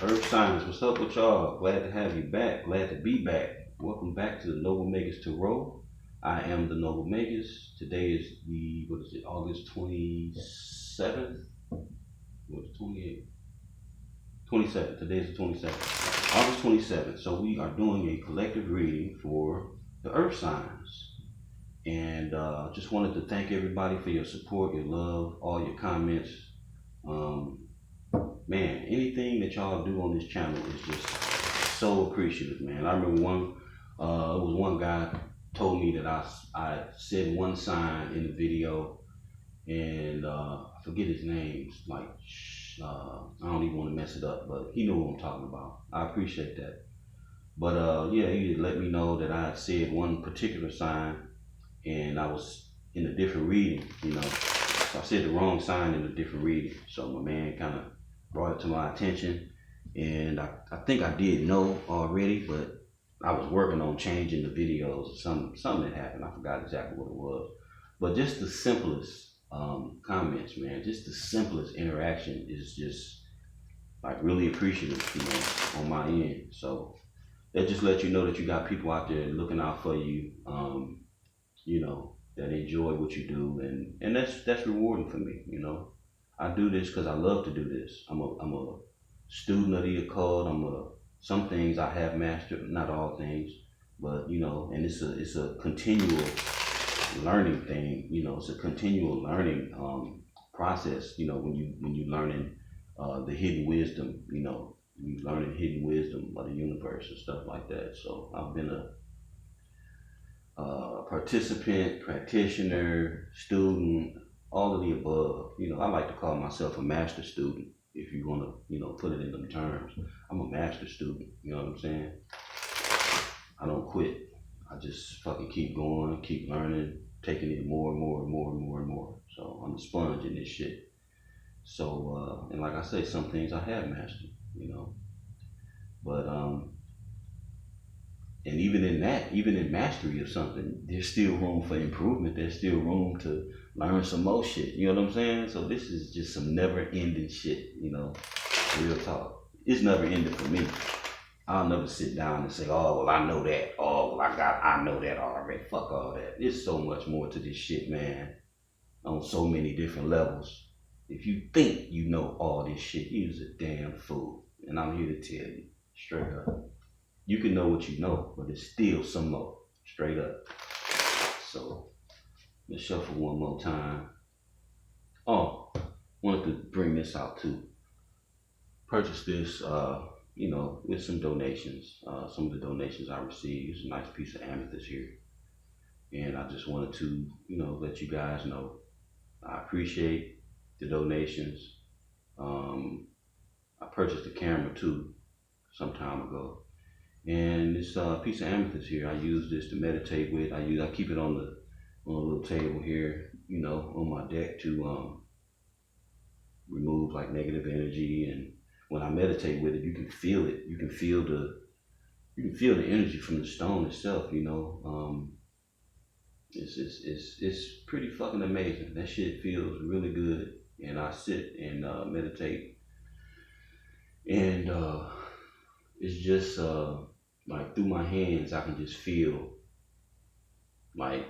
Earth signs, what's up with y'all? Glad to have you back. Glad to be back. Welcome back to the Noble Magus Tarot. I am the Noble Magus. Today is the, what is it, August 27th? What is 28th? 27th. Today is the 27th. August 27th. So we are doing a collective reading for the Earth signs. And just wanted to thank everybody for your support, your love, all your comments. Man, anything that y'all do on this channel is just so appreciative, man. I remember it was one guy told me that I said one sign in the video, and I forget his name. Like, I don't even want to mess it up, but he knew what I'm talking about. I appreciate that. But yeah, he let me know that I had said one particular sign, and I was in a different reading, you know. So I said the wrong sign in a different reading. So my man kind of brought it to my attention, and I think I did know already, but I was working on changing the videos. Something had happened. I forgot exactly what it was. But just the simplest comments, man, just the simplest interaction is just like really appreciative, you know, on my end. So that just lets you know that you got people out there looking out for you, you know, that enjoy what you do, and that's rewarding for me, you know. I do this because I love to do this. I'm a student of the occult. Some things I have mastered, not all things, but you know, and it's a continual learning thing. You know, it's a continual learning process. You know, when you learning the hidden wisdom. You know, you learning hidden wisdom of the universe and stuff like that. So I've been a participant, practitioner, student, all of the above. You know, I like to call myself a master student, if you want to, you know, put it in them terms. I'm a master student, you know what I'm saying? I don't quit. I just fucking keep going, keep learning, taking it more and more and more and more and more. So I'm a sponge in this shit. So, and like I say, some things I have mastered, you know. But, and even in that, even in mastery of something, there's still room for improvement. There's still room to learn some more shit. You know what I'm saying? So this is just some never-ending shit, you know, real talk. It's never ending for me. I'll never sit down and say, oh, well, I know that. Oh, well, I know that already. Fuck all that. There's so much more to this shit, man, on so many different levels. If you think you know all this shit, you's a damn fool. And I'm here to tell you, straight up. You can know what you know, but it's still some more, straight up. So let's shuffle one more time. Oh, wanted to bring this out too. Purchased this, you know, with some donations. Some of the donations I received. It's a nice piece of amethyst here. And I just wanted to, you know, let you guys know I appreciate the donations. I purchased a camera too some time ago. And this piece of amethyst here, I use this to meditate with. I keep it on a little table here, you know, on my deck to remove like negative energy. And when I meditate with it, you can feel it. You can feel the energy from the stone itself. You know, it's pretty fucking amazing. That shit feels really good. And I sit and meditate, and it's just like through my hands, I can just feel like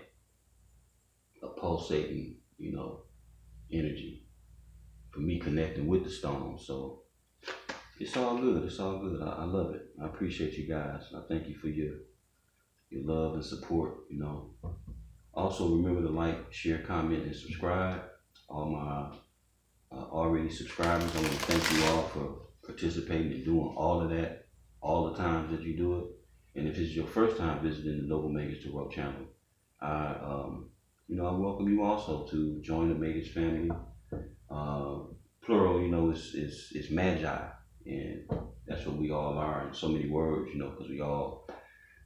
a pulsating, you know, energy for me connecting with the stone. So it's all good. It's all good. I love it. I appreciate you guys. I thank you for your love and support, you know. Also remember to like, share, comment, and subscribe. All my already subscribers, I want to thank you all for participating and doing all of that, all the times that you do it. And if it's your first time visiting the Noble Magus Tarot Channel, you know, I welcome you also to join the Magus family. Plural, you know, is magi, and that's what we all are in so many words, you know, because we all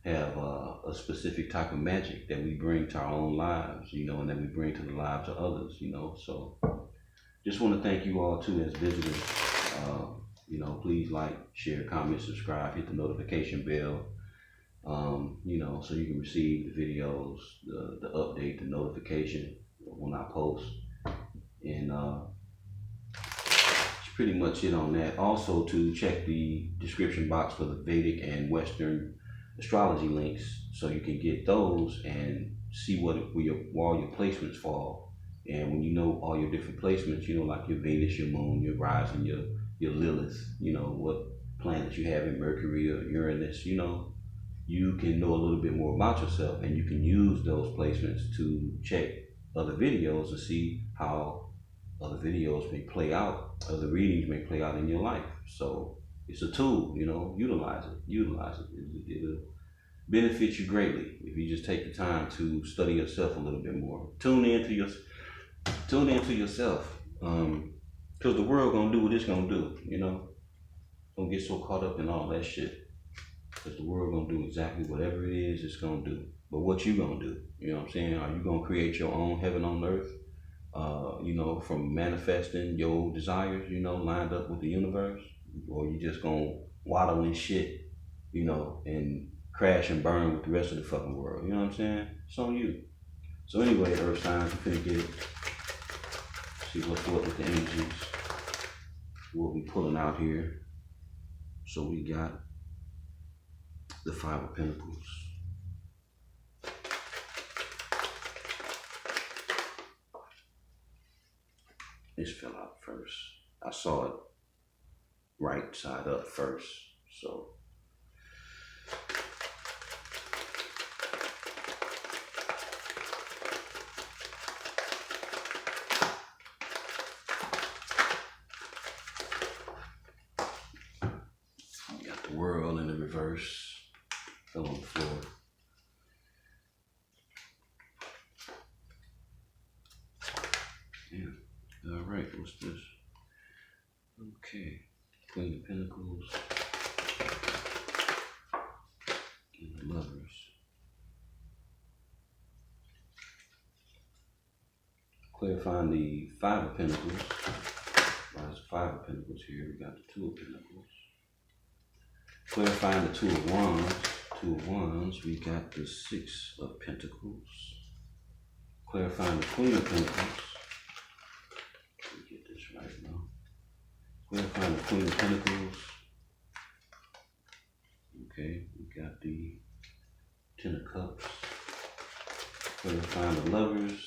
have a specific type of magic that we bring to our own lives, you know, and that we bring to the lives of others, you know. So just want to thank you all too as visitors. You know, please like, share, comment, subscribe, hit the notification bell, you know, so you can receive the videos, the update, the notification when I post. And pretty much it on that. Also, to check the description box for the Vedic and Western astrology links, so you can get those and see where all your placements fall. And when you know all your different placements, you know, like your Venus, your Moon, your Rising, your Lilith, you know, what planets you have in Mercury or Uranus, you know, you can know a little bit more about yourself, and you can use those placements to check other videos and see how other videos may play out, other readings may play out in your life. So it's a tool, you know, utilize it. It'll benefit you greatly if you just take the time to study yourself a little bit more. Tune into yourself, because the world gonna do what it's gonna do, you know. Don't get so caught up in all that shit, because the world gonna do exactly whatever it is it's gonna do. But what you gonna do? You know what I'm saying? Are you gonna create your own heaven on earth? You know, from manifesting your desires, you know, lined up with the universe, or you just gonna waddle in shit, you know, and crash and burn with the rest of the fucking world. You know what I'm saying? It's on you. So anyway, Earth signs, we're finna get it. See what's what with the energies. What we pulling out here. So we got the Five of Pentacles. This fell out first. I saw it right side up first, so. We got the World in the reverse, fell on the floor. Yeah. All right, what's this? Okay, Queen of Pentacles and the Lovers. Clarifying the Five of Pentacles. There's Five of Pentacles here. We got the Two of Pentacles. Clarifying the Two of Wands. Two of Wands. We got the Six of Pentacles. Clarifying the Queen of Pentacles. Right now. Clarifying the Queen of Pentacles. Okay, we got the Ten of Cups. Clarifying the Lovers.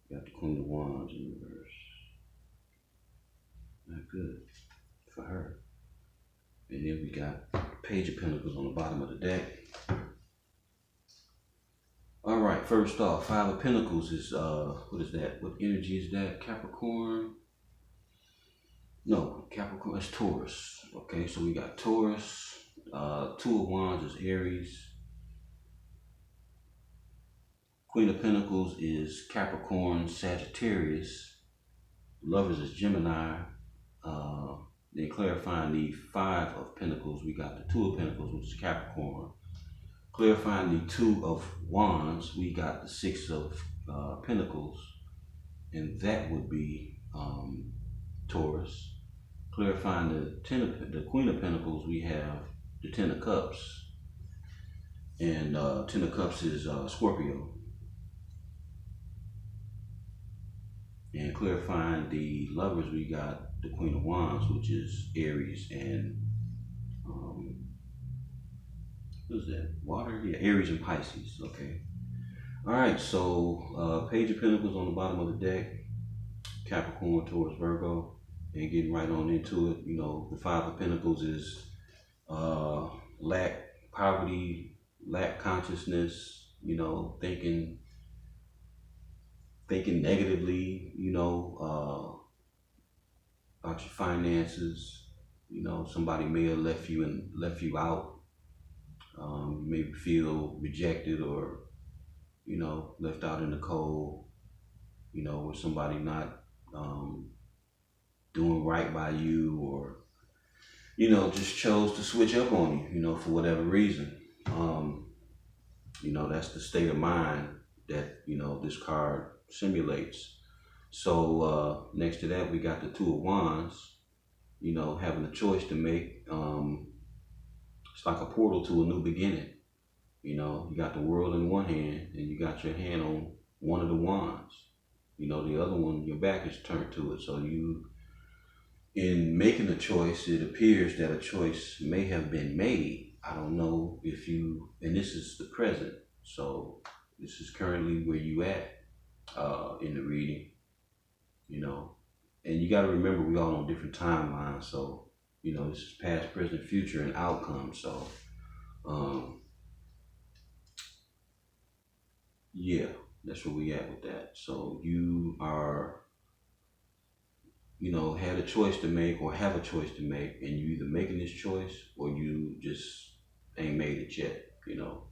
We got the Queen of Wands in reverse. Not good for her. And then we got the Page of Pentacles on the bottom of the deck. All right, first off, Five of Pentacles is, what is that? What energy is that? Capricorn? No, Capricorn, it's Taurus. Okay, so we got Taurus. Two of Wands is Aries. Queen of Pentacles is Capricorn, Sagittarius. Lovers is Gemini. Then clarifying the Five of Pentacles, we got the Two of Pentacles, which is Capricorn. Clarifying the Two of Wands, we got the Six of Pentacles, and that would be Taurus. Clarifying the Queen of Pentacles, we have the Ten of Cups, and Ten of Cups is Scorpio. And clarifying the Lovers, we got the Queen of Wands, which is Aries, and who's that? Water? Yeah, Aries and Pisces. Okay. All right, so Page of Pentacles on the bottom of the deck, Capricorn, Taurus, Virgo, and getting right on into it. You know, the Five of Pentacles is lack, poverty, lack consciousness, you know, thinking negatively, you know, about your finances. You know, somebody may have left you out. You may feel rejected or, you know, left out in the cold, you know, with somebody not doing right by you, or, you know, just chose to switch up on you, you know, for whatever reason. You know, that's the state of mind that, you know, this card simulates. So next to that, we got the Two of Wands, you know, having a choice to make. It's like a portal to a new beginning. You know, you got the world in one hand and you got your hand on one of the wands. You know, the other one, your back is turned to it. So you in making a choice, it appears that a choice may have been made. I don't know if you, and this is the present, so this is currently where you at in the reading, you know. And you got to remember, we all on different timelines, so, you know, this is past, present, future, and outcome, so, yeah, that's where we at with that. So you are, you know, had a choice to make or have a choice to make, and you either making this choice or you just ain't made it yet, you know.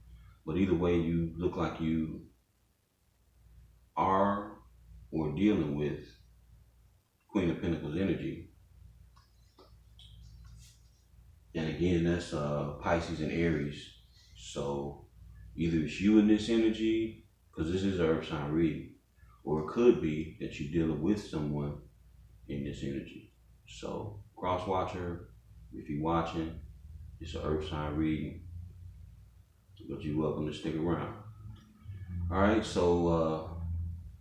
But either way, you look like you are or dealing with Queen of Pentacles energy. And again, that's Pisces and Aries. So either it's you in this energy, because this is an earth sign reading, or it could be that you're dealing with someone in this energy. So cross watcher, if you're watching, it's an earth sign reading, but you're welcome to stick around. All right, so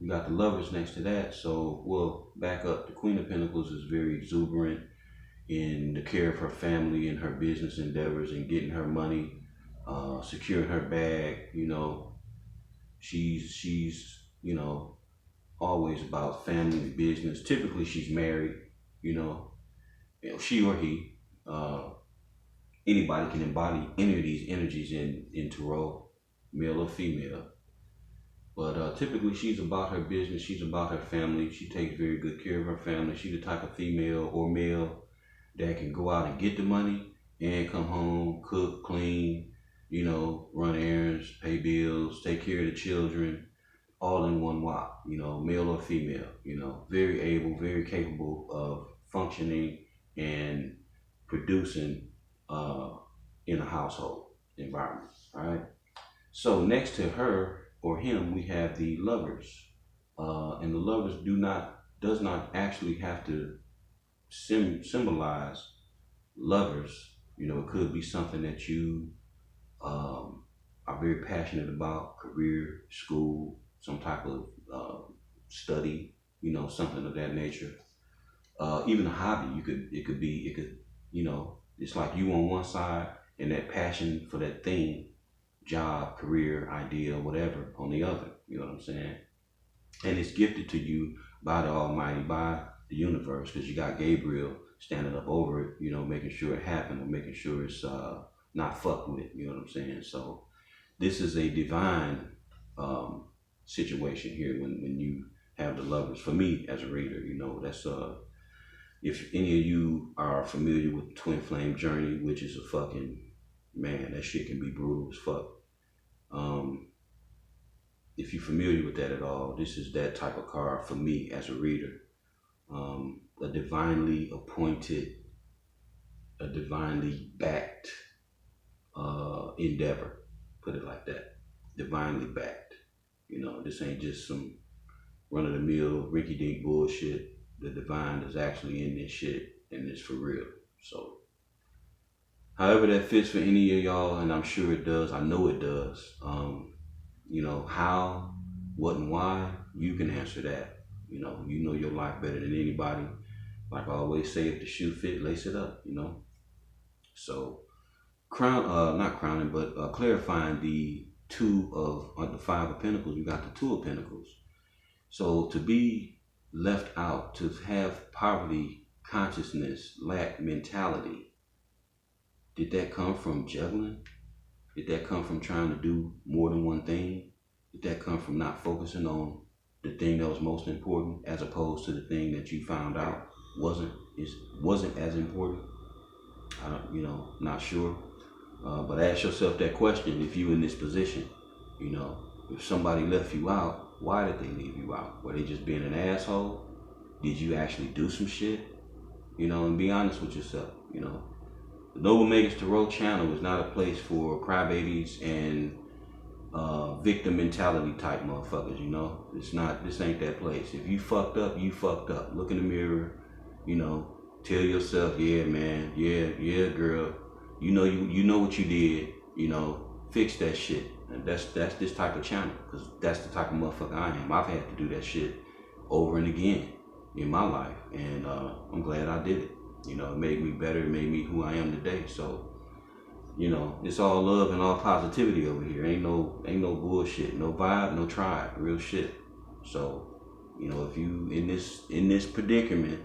we got the Lovers next to that. So we'll back up. The Queen of Pentacles is very exuberant in the care of her family and her business endeavors and getting her money, securing her bag. You know, she's you know, always about family and business. Typically she's married, you know, she or he. Anybody can embody any of these energies in tarot, male or female. But typically she's about her business, she's about her family. She takes very good care of her family. She's the type of female or male that can go out and get the money and come home, cook, clean, you know, run errands, pay bills, take care of the children, all in one whop, you know, male or female, you know, very able, very capable of functioning and producing in a household environment. All right. So next to her or him, we have the Lovers, and the Lovers does not actually have to symbolize lovers. You know, it could be something that you are very passionate about, career, school, some type of study, you know, something of that nature. Even a hobby, it could, you know, it's like you on one side and that passion for that thing, job, career, idea, whatever, on the other. You know what I'm saying? And it's gifted to you by the Almighty, by the universe, because you got Gabriel standing up over it, you know, making sure it happened or making sure it's not fucked with. You know what I'm saying? So this is a divine situation here when you have the Lovers. For me as a reader, you know, that's if any of you are familiar with the twin flame journey, which is a fucking, man, that shit can be brutal as fuck. If you're familiar with that at all, this is that type of card for me as a reader. A divinely appointed, a divinely backed endeavor, put it like that. Divinely backed. You know, this ain't just some run-of-the-mill, rinky-dink bullshit. The divine is actually in this shit, and it's for real. So however that fits for any of y'all, and I'm sure it does, I know it does. You know, how, what, and why, you can answer that. You know your life better than anybody. Like I always say, if the shoe fit, lace it up, you know. So, not crowning, but clarifying the the Five of Pentacles, you got the Two of Pentacles. So to be left out, to have poverty consciousness, lack mentality, did that come from juggling? Did that come from trying to do more than one thing? Did that come from not focusing on the thing that was most important as opposed to the thing that you found out wasn't as important? I don't, you know, not sure. But ask yourself that question if you in this position. You know, if somebody left you out, why did they leave you out? Were they just being an asshole? Did you actually do some shit? You know, and be honest with yourself, you know. The Noble Magus Tarot Channel is not a place for crybabies and victim mentality type motherfuckers, you know. It's not, this ain't that place. If you fucked up, you fucked up. Look in the mirror, you know, tell yourself, yeah, man, yeah, girl. You know what you did, you know, fix that shit. And that's this type of channel, because that's the type of motherfucker I am. I've had to do that shit over and again. in my life, and I'm glad I did it. You know, it made me better. It made me who I am today. So, you know, it's all love and all positivity over here. Ain't no bullshit, no vibe, no tribe, real shit. So, you know, if you in this predicament,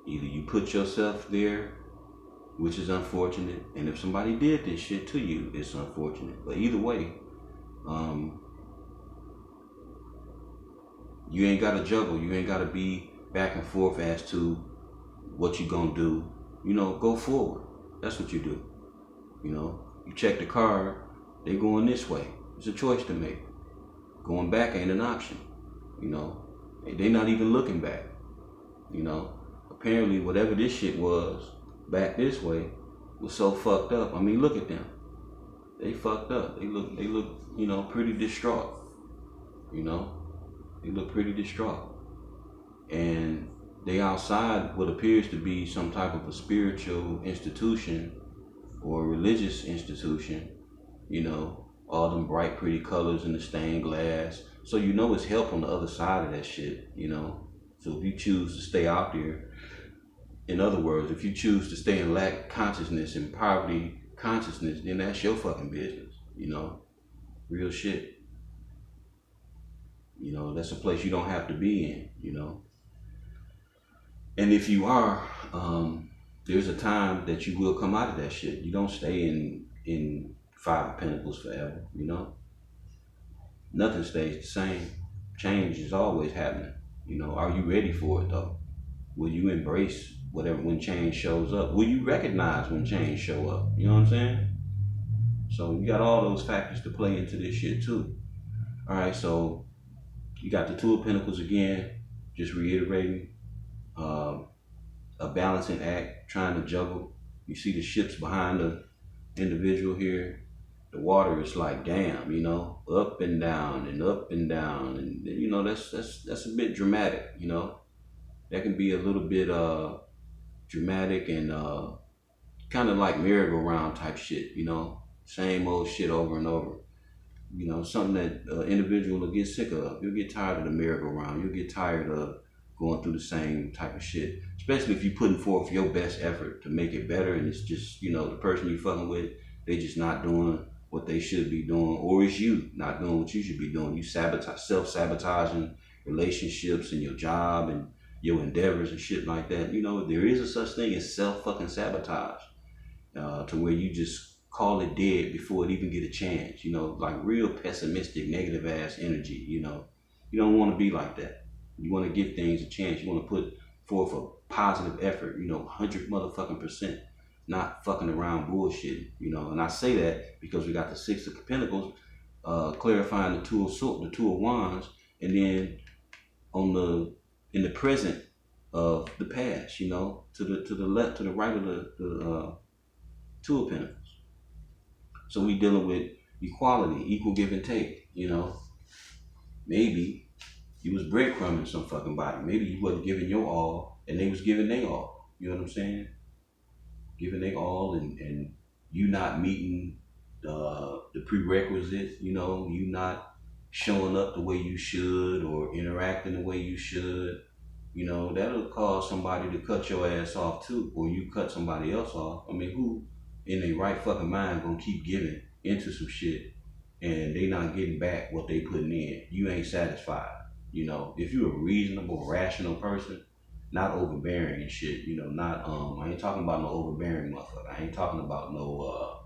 either you put yourself there, which is unfortunate, and if somebody did this shit to you, it's unfortunate. But either way, you ain't gotta juggle. You ain't gotta be back and forth as to what you gonna do. You know, go forward. That's what you do. You know, you check the card, they going this way. It's a choice to make. Going back ain't an option. You know, they not even looking back. You know, apparently whatever this shit was back this way was so fucked up. I mean, look at them. They fucked up. They look, you know, pretty distraught. You know, they look pretty distraught. And they outside what appears to be some type of a spiritual institution or a religious institution, you know, all them bright, pretty colors in the stained glass. So you know it's help on the other side of that shit, you know. So if you choose to stay out there, in other words, if you choose to stay in lack consciousness and poverty consciousness, then that's your fucking business, you know. Real shit. You know, that's a place you don't have to be in, you know. And if you are, there's a time that you will come out of that shit. You don't stay in Five of Pentacles forever, you know. Nothing stays the same. Change is always happening. You know, are you ready for it though? Will you embrace whatever when change shows up? Will you recognize when change show up? You know what I'm saying? So you got all those factors to play into this shit too. All right, so you got the Two of Pentacles again, just reiterating. A balancing act, trying to juggle. You see the ships behind the individual here. The water is like, damn, you know, up and down and up and down, and you know that's a bit dramatic, you know. That can be a little bit dramatic and kind of like merry-go-round type shit, you know, same old shit over and over. You know, something that individual will get sick of. You'll get tired of the merry-go-round. You'll get tired of going through the same type of shit, especially if you're putting forth your best effort to make it better, and it's just, you know, the person you fucking with, they just not doing what they should be doing, or it's you not doing what you should be doing. You self-sabotaging relationships and your job and your endeavors and shit like that. You know, there is a such thing as self-fucking-sabotage, to where you just call it dead before it even get a chance, you know, like real pessimistic, negative ass energy, you know. You don't want to be like that. You want to give things a chance. You want to put forth a positive effort, you know, 100 motherfucking %, not fucking around bullshit, you know. And I say that because we got the Six of Pentacles, clarifying the Two of Wands, and then in the present of the past, you know, to the left, to the right of the Two of Pentacles. So we dealing with equality, equal give and take, you know. Maybe you was breadcrumbing some fucking body. Maybe you wasn't giving your all and they was giving their all. You know what I'm saying? Giving their all and you not meeting the prerequisites, you know, you not showing up the way you should or interacting the way you should. You know, that'll cause somebody to cut your ass off too, or you cut somebody else off. I mean, who in their right fucking mind gonna keep giving into some shit and they not getting back what they putting in? You ain't satisfied. You know, if you're a reasonable, rational person, not overbearing and shit, you know, not, I ain't talking about no overbearing motherfucker. I ain't talking about no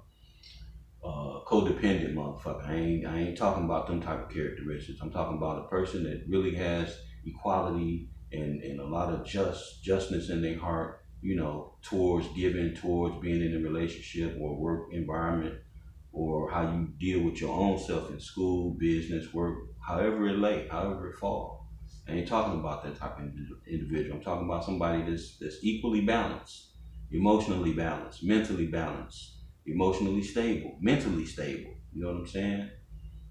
codependent motherfucker. I ain't talking about them type of characteristics. I'm talking about a person that really has equality and a lot of justness in their heart, you know, towards giving, towards being in a relationship or work environment, or how you deal with your own self in school, business, work, however it lay, however it fall. I ain't talking about that type of individual. I'm talking about somebody that's equally balanced, emotionally balanced, mentally balanced, emotionally stable, mentally stable. You know what I'm saying?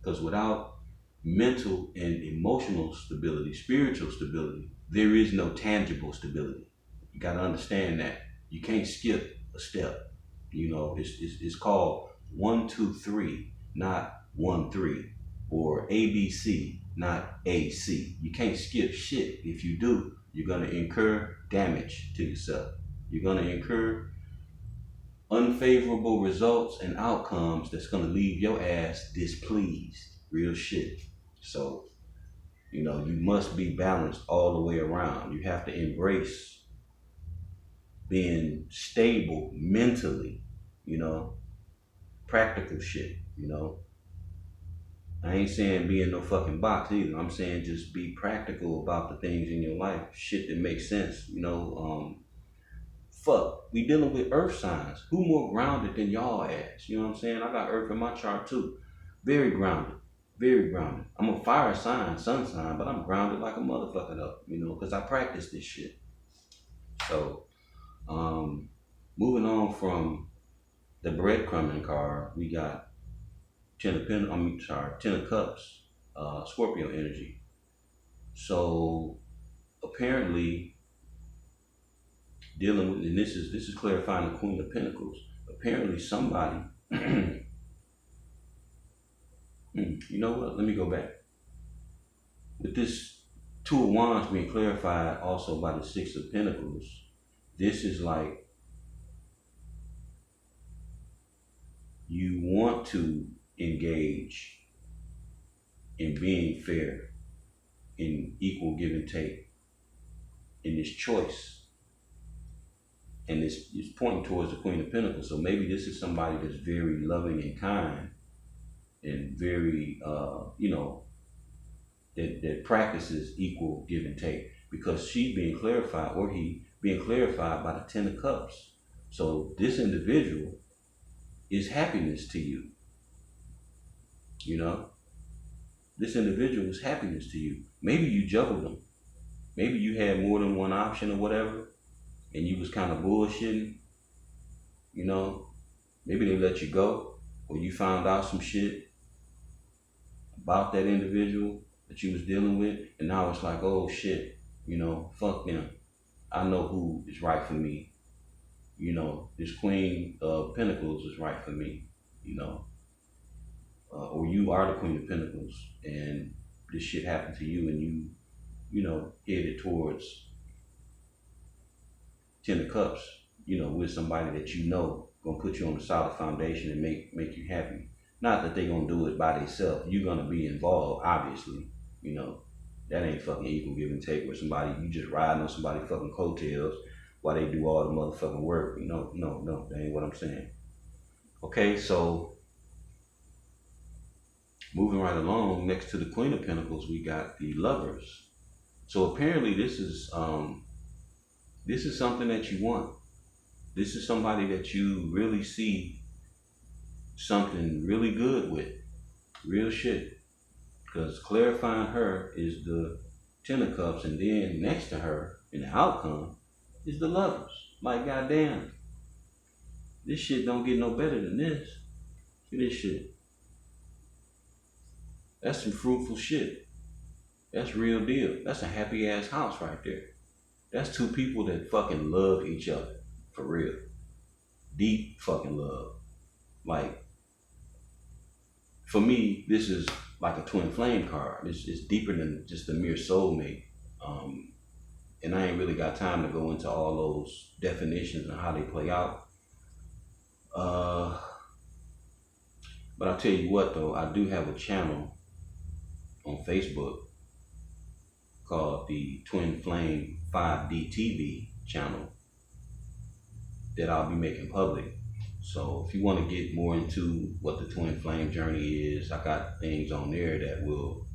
Because without mental and emotional stability, spiritual stability, there is no tangible stability. You got to understand that. You can't skip a step. You know, it's called 1, 2, 3, not 1, 3, or ABC, not AC. You can't skip shit. If you do, You're gonna incur damage to yourself. You're gonna incur unfavorable results and outcomes that's gonna leave your ass displeased. Real shit. So, you know, you must be balanced all the way around. You have to embrace being stable mentally, you know, practical shit, you know. I ain't saying be in no fucking box either. I'm saying just be practical about the things in your life. Shit that makes sense, you know. Fuck, we dealing with earth signs. Who more grounded than y'all ass? You know what I'm saying? I got earth in my chart too. Very grounded. Very grounded. I'm a fire sign, sun sign, but I'm grounded like a motherfucker though, you know, because I practice this shit. So, moving on from the breadcrumbing card, we got Ten of Cups, Scorpio energy. So apparently dealing with, and this is clarifying the Queen of Pentacles. Apparently somebody, you know what? Let me go back. With this Two of Wands being clarified also by the Six of Pentacles, this is like you want to engage in being fair, in equal give and take, in this choice. And this is pointing towards the Queen of Pentacles. So maybe this is somebody that's very loving and kind and very, you know, that practices equal give and take, because she being clarified, or he being clarified by the Ten of Cups. So this individual is happiness to you. You know, this individual is happiness to you. Maybe you juggled them. Maybe you had more than one option or whatever, and you was kind of bullshitting. You know, maybe they let you go, or you found out some shit about that individual that you was dealing with, and now it's like, oh shit, you know, fuck them. I know who is right for me. You know, this Queen of Pentacles is right for me, you know. Or you are the Queen of Pentacles, and this shit happened to you, and you know, headed towards Ten of Cups, you know, with somebody that you know gonna put you on a solid foundation and make you happy. Not that they gonna do it by themselves. You're gonna be involved, obviously. You know, that ain't fucking equal give and take, where somebody, you just riding on somebody fucking coattails while they do all the motherfucking work. No, that ain't what I'm saying. Okay, so moving right along, next to the Queen of Pentacles, we got the Lovers. So apparently this is something that you want. This is somebody that you really see something really good with. Real shit. Because clarifying her is the Ten of Cups, and then next to her in the outcome is the Lovers. Like, goddamn, this shit don't get no better than this. Look at this shit. That's some fruitful shit. That's real deal. That's a happy ass house right there. That's two people that fucking love each other. For real. Deep fucking love. Like, for me, this is like a twin flame card. It's deeper than just a mere soulmate. And I ain't really got time to go into all those definitions and how they play out. But I'll tell you what though, I do have a channel on Facebook called the Twin Flame 5D TV channel that I'll be making public. So if you want to get more into what the Twin Flame journey is, I got things on there that will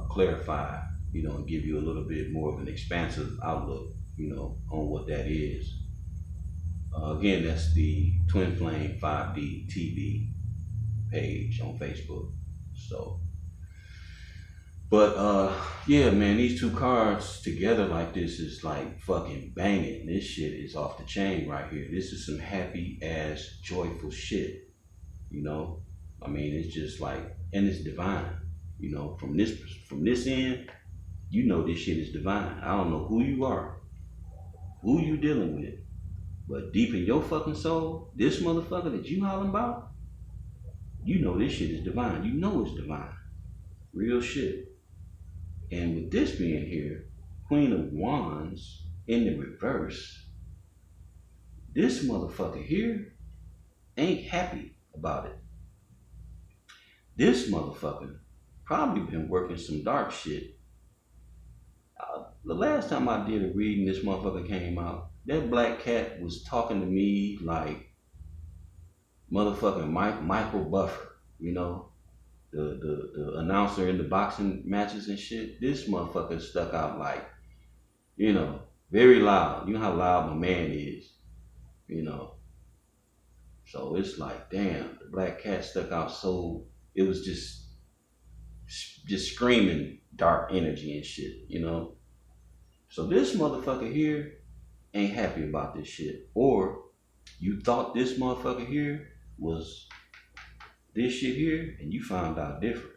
clarify, you know, and give you a little bit more of an expansive outlook, you know, on what that is. Again, that's the Twin Flame 5D TV page on Facebook. So, but yeah, man, these two cards together like this is like fucking banging. This shit is off the chain right here. This is some happy ass joyful shit, you know. I mean, it's just like, and it's divine, you know. From this end, you know this shit is divine. I don't know who you are, who you dealing with, but deep in your fucking soul, this motherfucker that you hollering about, you know this shit is divine. You know it's divine. Real shit. And with this being here, Queen of Wands in the reverse. This motherfucker here ain't happy about it. This motherfucker probably been working some dark shit. The last time I did a reading, this motherfucker came out. That black cat was talking to me like motherfucking Michael Buffer, you know, the announcer in the boxing matches and shit. This motherfucker stuck out like, you know, very loud. You know how loud my man is, you know. So it's like, damn, the black cat stuck out so, it was just screaming dark energy and shit, you know. So this motherfucker here ain't happy about this shit. Or you thought this motherfucker here was this shit here, and you found out different.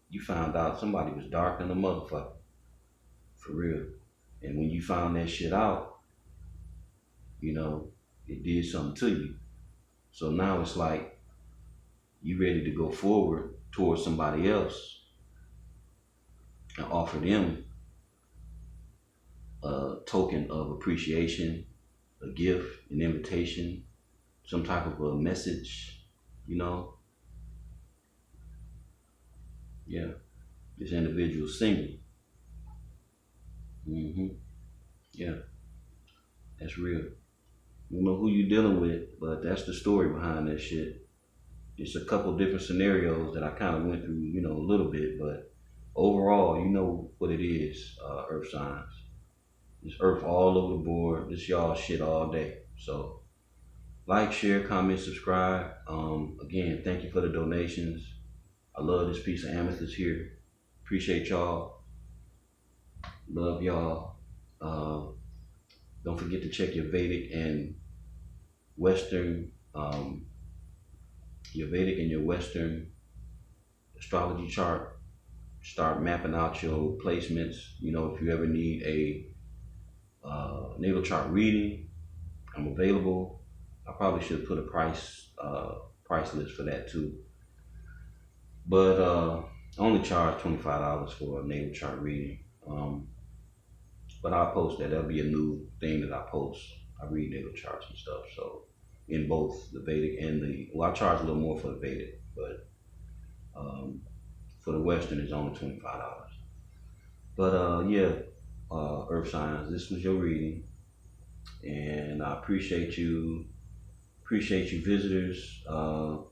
You found out somebody was dark than a motherfucker. For real. And when you found that shit out, you know, it did something to you. So now it's like you ready to go forward towards somebody else and offer them a token of appreciation, a gift, an invitation, some type of a message, you know. Yeah, this individual's single. Yeah, that's real. You don't know who you're dealing with, but that's the story behind that shit. It's a couple different scenarios that I kind of went through, you know, a little bit, but overall, you know what it is, earth signs. It's earth all over the board. This y'all shit all day. So like, share, comment, subscribe. Again, thank you for the donations. I love this piece of amethyst here. Appreciate y'all. Love y'all. Don't forget to check your Vedic and Western, astrology chart. Start mapping out your placements. You know, if you ever need a natal chart reading, I'm available. I probably should put a price list for that too. But I only charge $25 for a natal chart reading. But I'll post that. That'll be a new thing that I post. I read natal charts and stuff. So in both the Vedic and I charge a little more for the Vedic, but for the Western it's only $25. But yeah, earth signs, this was your reading, and I appreciate you visitors.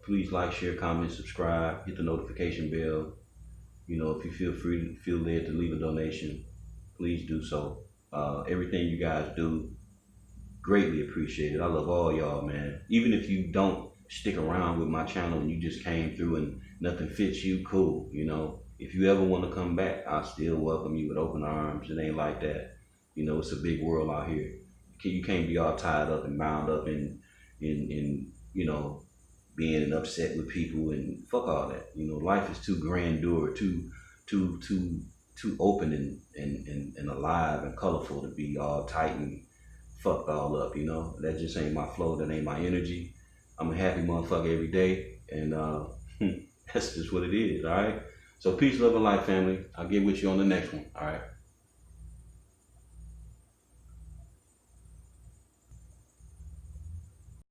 Please like, share, comment, subscribe, hit the notification bell. You know, if you feel led to leave a donation, please do so. Everything you guys do, greatly appreciated. I love all y'all, man. Even if you don't stick around with my channel and you just came through and nothing fits you, cool. You know, if you ever want to come back, I still welcome you with open arms. It ain't like that. You know, it's a big world out here. You can't be all tied up and bound up in you know, being upset with people, and fuck all that. You know, life is too grandeur, too open and alive and colorful to be all tight and fucked all up, you know. That just ain't my flow, that ain't my energy. I'm a happy motherfucker every day, and that's just what it is, all right? So peace, love, and light, family. I'll get with you on the next one, all right?